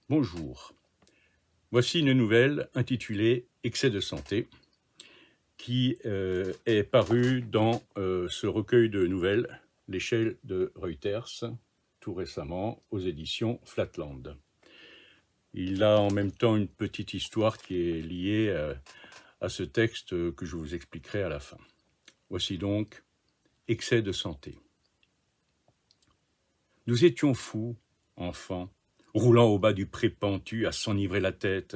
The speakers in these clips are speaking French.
Bonjour. Voici une nouvelle intitulée « Excès de santé » qui est parue dans ce recueil de nouvelles « L'échelle de Reuters » tout récemment aux éditions Flatland. Il a en même temps une petite histoire qui est liée à ce texte que je vous expliquerai à la fin. Voici donc « Excès de santé ». Nous étions fous, enfants, roulant au bas du pré pentu à s'enivrer la tête,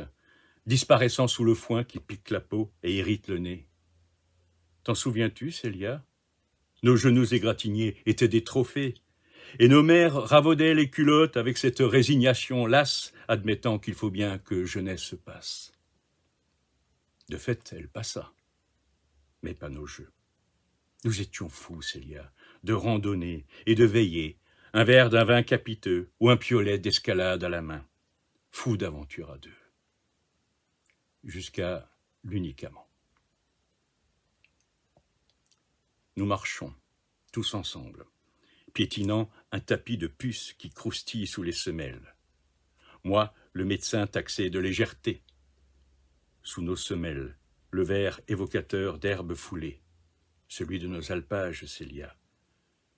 disparaissant sous le foin qui pique la peau et irrite le nez. T'en souviens-tu, Célia? Nos genoux égratignés étaient des trophées, et nos mères ravaudaient les culottes avec cette résignation lasse, admettant qu'il faut bien que jeunesse se passe. De fait, elle passa, mais pas nos jeux. Nous étions fous, Célia, de randonnée et de veillée, un verre d'un vin capiteux ou un piolet d'escalade à la main. Fous d'aventure à deux. Jusqu'à l'unicament. Nous marchons, tous ensemble, piétinant un tapis de puces qui croustille sous les semelles. Moi, le médecin taxé de légèreté. Sous nos semelles, le vert évocateur d'herbes foulées, celui de nos alpages, Célia.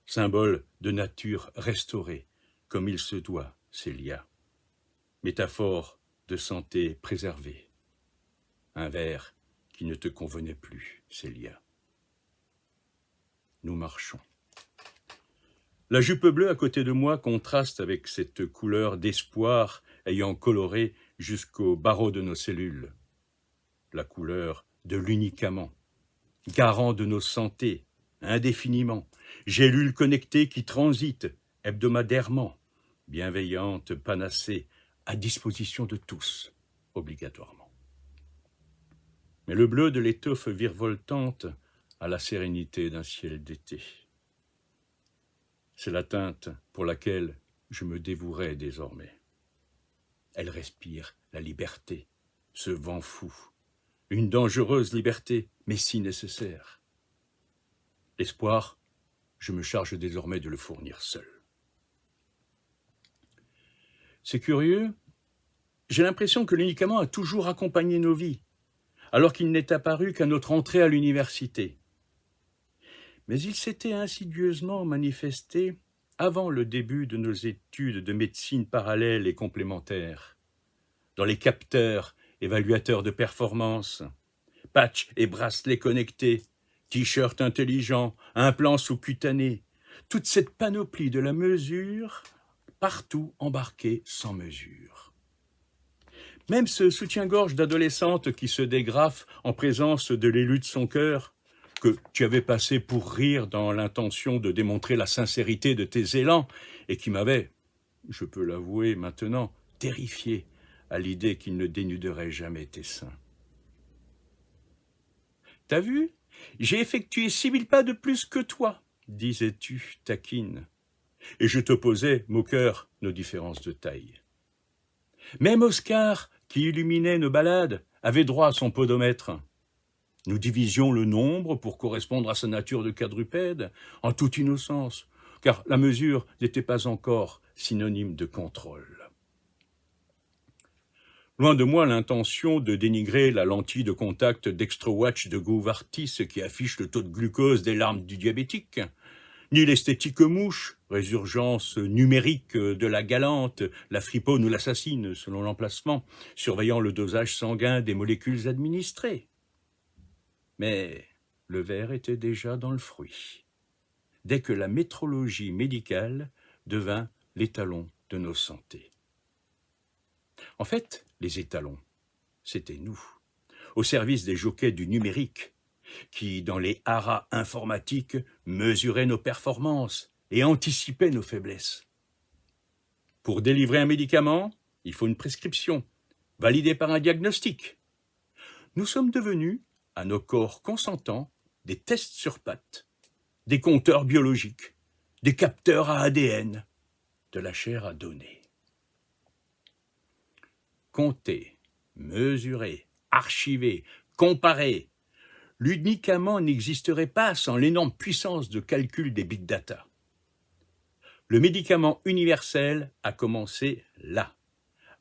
Symbole de nature restaurée, comme il se doit, Célia. Métaphore de santé préservée. Un verre qui ne te convenait plus, Célia. Nous marchons. La jupe bleue à côté de moi contraste avec cette couleur d'espoir ayant coloré jusqu'au barreau de nos cellules. La couleur de l'unicament, garant de nos santés, indéfiniment, gélule connectée qui transite hebdomadairement, bienveillante panacée, à disposition de tous, obligatoirement. Mais le bleu de l'étoffe virevoltante a la sérénité d'un ciel d'été. C'est la teinte pour laquelle je me dévouerai désormais. Elle respire la liberté, ce vent fou, une dangereuse liberté, mais si nécessaire. L'espoir, je me charge désormais de le fournir seul. C'est curieux, j'ai l'impression que l'unicament a toujours accompagné nos vies, alors qu'il n'est apparu qu'à notre entrée à l'université. Mais il s'était insidieusement manifesté avant le début de nos études de médecine parallèles et complémentaires, dans les capteurs, évaluateurs de performance, patchs et bracelets connectés, t-shirts intelligents, implants sous-cutanés, toute cette panoplie de la mesure, partout embarquée sans mesure. Même ce soutien-gorge d'adolescente qui se dégrafe en présence de l'élu de son cœur, que tu avais passé pour rire dans l'intention de démontrer la sincérité de tes élans et qui m'avait, je peux l'avouer maintenant, terrifié à l'idée qu'il ne dénuderait jamais tes seins. T'as vu? J'ai effectué 6000 pas de plus que toi, disais-tu, taquine. Et je t'opposais, moqueur, nos différences de taille. Même Oscar, qui illuminait nos balades, avait droit à son podomètre. Nous divisions le nombre pour correspondre à sa nature de quadrupède, en toute innocence, car la mesure n'était pas encore synonyme de contrôle. Loin de moi l'intention de dénigrer la lentille de contact d'Extra-Watch de Gouvartis qui affiche le taux de glucose des larmes du diabétique, ni l'esthétique mouche, résurgence numérique de la galante, la friponne ou l'assassine, selon l'emplacement, surveillant le dosage sanguin des molécules administrées. Mais le ver était déjà dans le fruit, dès que la métrologie médicale devint l'étalon de nos santés. En fait, les étalons, c'était nous, au service des jockeys du numérique, qui, dans les haras informatiques, mesuraient nos performances et anticipaient nos faiblesses. Pour délivrer un médicament, il faut une prescription, validée par un diagnostic. Nous sommes devenus, à nos corps consentants, des tests sur pattes, des compteurs biologiques, des capteurs à ADN, de la chair à donner. Compter, mesurer, archiver, comparer, l'unicament n'existerait pas sans l'énorme puissance de calcul des big data. Le médicament universel a commencé là,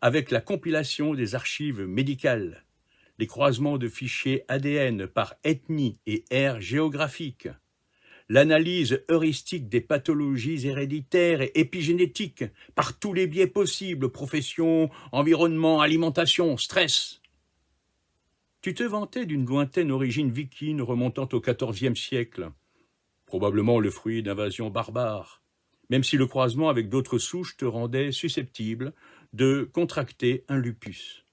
avec la compilation des archives médicales, les croisements de fichiers ADN par ethnie et aire géographique, l'analyse heuristique des pathologies héréditaires et épigénétiques par tous les biais possibles, profession, environnement, alimentation, stress. Tu te vantais d'une lointaine origine viking remontant au XIVe siècle, probablement le fruit d'invasions barbares, même si le croisement avec d'autres souches te rendait susceptible de contracter un lupus.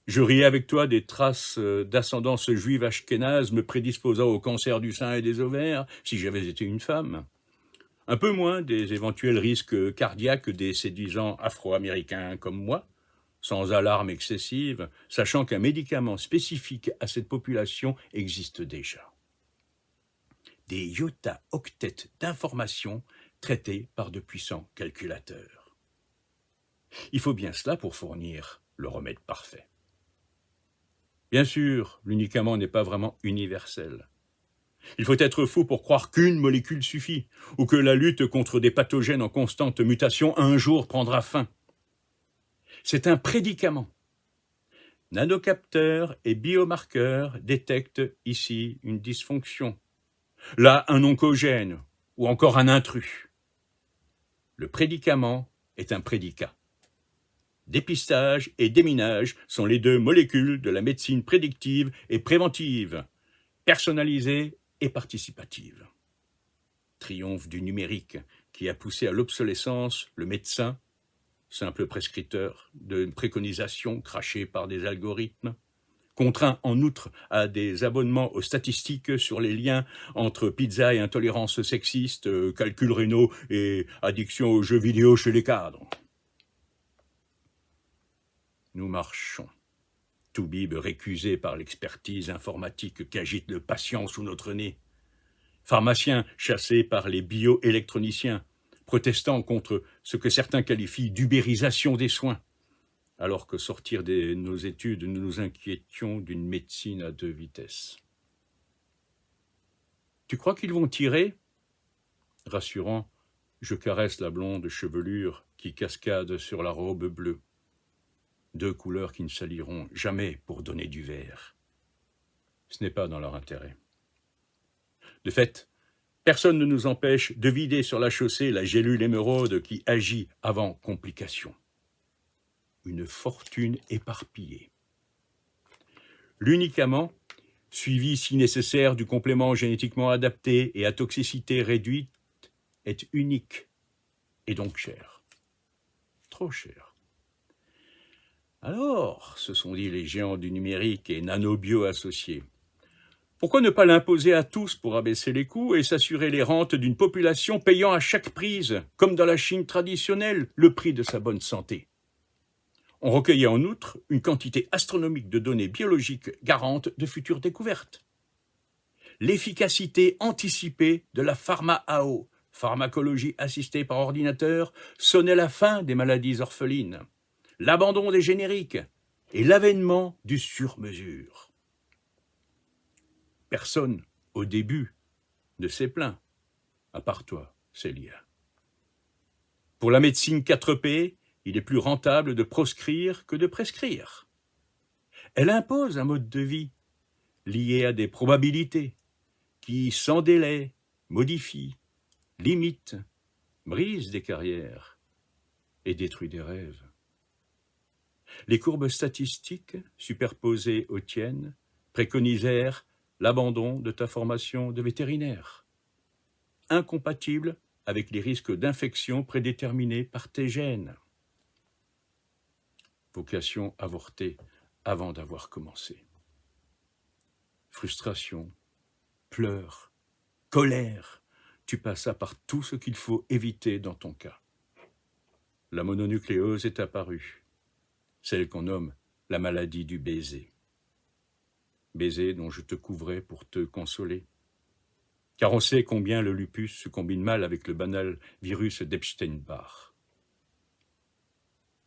Je riais avec toi des traces d'ascendance juive ashkénaze me prédisposant au cancer du sein et des ovaires, si j'avais été une femme. Un peu moins des éventuels risques cardiaques des séduisants afro-américains comme moi, sans alarme excessive, sachant qu'un médicament spécifique à cette population existe déjà. Des iota-octets d'informations traitées par de puissants calculateurs. Il faut bien cela pour fournir le remède parfait. Bien sûr, l'unicament n'est pas vraiment universel. Il faut être fou pour croire qu'une molécule suffit, ou que la lutte contre des pathogènes en constante mutation un jour prendra fin. C'est un prédicament. Nanocapteurs et biomarqueurs détectent ici une dysfonction. Là, un oncogène, ou encore un intrus. Le prédicament est un prédicat. Dépistage et déminage sont les deux molécules de la médecine prédictive et préventive, personnalisée et participative. Triomphe du numérique qui a poussé à l'obsolescence le médecin, simple prescripteur de préconisations crachées par des algorithmes, contraint en outre à des abonnements aux statistiques sur les liens entre pizza et intolérance sexiste, calculs rénaux et addiction aux jeux vidéo chez les cadres. Nous marchons, toubib récusé par l'expertise informatique qu'agite le patient sous notre nez, pharmaciens chassés par les bioélectroniciens, protestant contre ce que certains qualifient d'ubérisation des soins, alors que sortir de nos études, nous nous inquiétions d'une médecine à deux vitesses. Tu crois qu'ils vont tirer ? Rassurant, je caresse la blonde chevelure qui cascade sur la robe bleue. Deux couleurs qui ne s'allieront jamais pour donner du vert. Ce n'est pas dans leur intérêt. De fait, personne ne nous empêche de vider sur la chaussée la gélule émeraude qui agit avant complication. Une fortune éparpillée. L'unicament, suivi si nécessaire du complément génétiquement adapté et à toxicité réduite, est unique et donc cher. Trop cher. Alors, se sont dit les géants du numérique et nanobio associés, pourquoi ne pas l'imposer à tous pour abaisser les coûts et s'assurer les rentes d'une population payant à chaque prise, comme dans la Chine traditionnelle, le prix de sa bonne santé ? On recueillait en outre une quantité astronomique de données biologiques garantes de futures découvertes. L'efficacité anticipée de la pharma-AO, pharmacologie assistée par ordinateur, sonnait la fin des maladies orphelines, l'abandon des génériques et l'avènement du sur-mesure. Personne, au début, ne s'est plaint, à part toi, Célia. Pour la médecine 4P, il est plus rentable de proscrire que de prescrire. Elle impose un mode de vie lié à des probabilités qui, sans délai, modifie, limite, brise des carrières et détruit des rêves. Les courbes statistiques, superposées aux tiennes, préconisèrent l'abandon de ta formation de vétérinaire, incompatible avec les risques d'infection prédéterminés par tes gènes. Vocation avortée avant d'avoir commencé. Frustration, pleurs, colère, tu passas par tout ce qu'il faut éviter dans ton cas. La mononucléose est apparue, celle qu'on nomme la maladie du baiser. Baiser dont je te couvrais pour te consoler. Car on sait combien le lupus se combine mal avec le banal virus d'Epstein-Barr.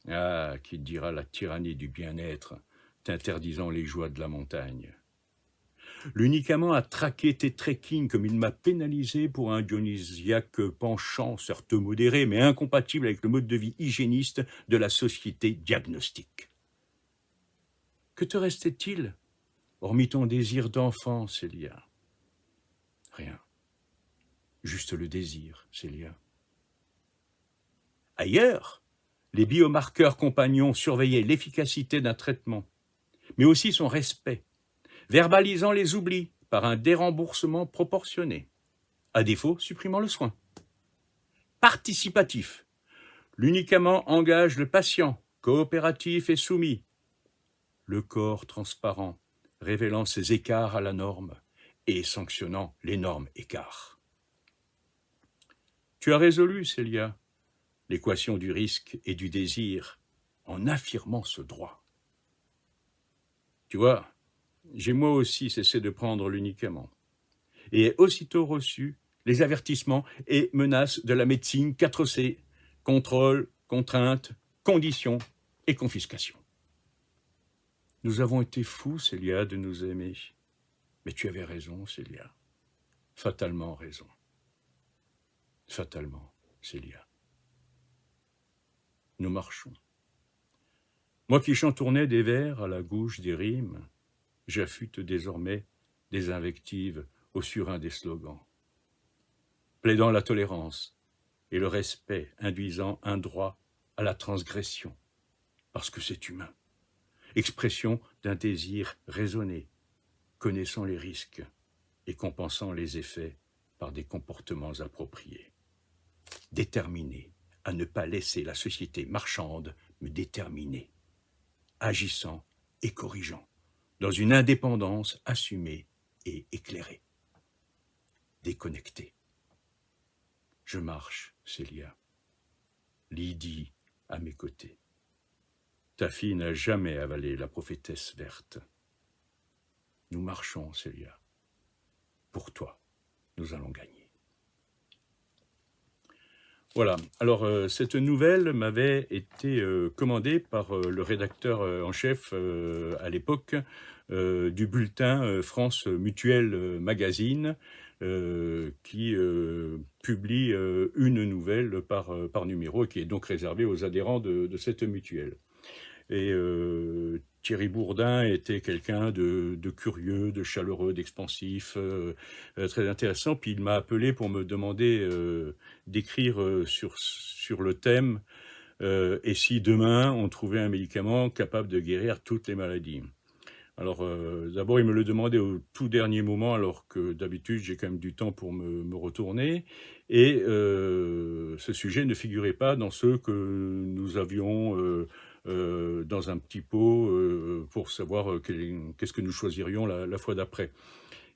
Ah, qui dira la tyrannie du bien-être, t'interdisant les joies de la montagne. L'unicament a traqué tes trekking comme il m'a pénalisé pour un dionysiaque penchant, certes modéré, mais incompatible avec le mode de vie hygiéniste de la société diagnostique. Que te restait-il, hormis ton désir d'enfant, Célia? Rien. Juste le désir, Célia. Ailleurs, les biomarqueurs compagnons surveillaient l'efficacité d'un traitement, mais aussi son respect, verbalisant les oublis par un déremboursement proportionné, à défaut supprimant le soin. Participatif. L'unicament engage le patient, coopératif et soumis. Le corps transparent, révélant ses écarts à la norme et sanctionnant l'énorme écart. Tu as résolu, Célia, l'équation du risque et du désir en affirmant ce droit. Tu vois, j'ai moi aussi cessé de prendre l'unicament et aussitôt reçu les avertissements et menaces de la médecine 4C, contrôle, contrainte, conditions et confiscation. Nous avons été fous, Célia, de nous aimer. Mais tu avais raison, Célia. Fatalement raison. Fatalement, Célia. Nous marchons. Moi qui chantournais des vers à la gauche des rimes, j'affûte désormais des invectives au surin des slogans, plaidant la tolérance et le respect induisant un droit à la transgression, parce que c'est humain, expression d'un désir raisonné, connaissant les risques et compensant les effets par des comportements appropriés, déterminé à ne pas laisser la société marchande me déterminer, agissant et corrigeant, dans une indépendance assumée et éclairée. Déconnecté. Je marche, Célia. Lydie à mes côtés. Ta fille n'a jamais avalé la prophétesse verte. Nous marchons, Célia. Pour toi, nous allons gagner. Voilà. Alors, cette nouvelle m'avait été commandée par le rédacteur en chef à l'époque du bulletin France Mutuelle Magazine, qui publie une nouvelle par numéro, et qui est donc réservée aux adhérents de cette mutuelle. Et Thierry Bourdin était quelqu'un de curieux, de chaleureux, d'expansif, très intéressant. Puis il m'a appelé pour me demander d'écrire sur le thème et si demain on trouvait un médicament capable de guérir toutes les maladies. Alors d'abord il me le demandait au tout dernier moment, alors que d'habitude j'ai quand même du temps pour me retourner. Et ce sujet ne figurait pas dans ceux que nous avions dans un petit pot pour savoir qu'est-ce que nous choisirions la fois d'après.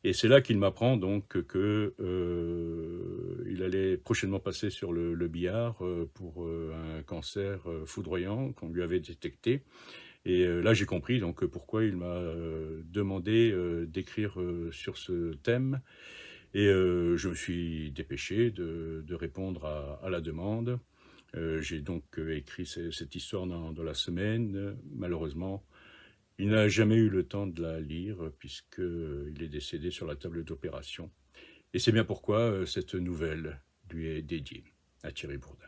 Et c'est là qu'il m'apprend donc que il allait prochainement passer sur le billard pour un cancer foudroyant qu'on lui avait détecté. Et là j'ai compris donc pourquoi il m'a demandé d'écrire sur ce thème. Et je me suis dépêché de répondre à la demande. J'ai donc écrit cette histoire dans la semaine. Malheureusement, il n'a jamais eu le temps de la lire puisqu'il est décédé sur la table d'opération. Et c'est bien pourquoi cette nouvelle lui est dédiée à Thierry Bourdin.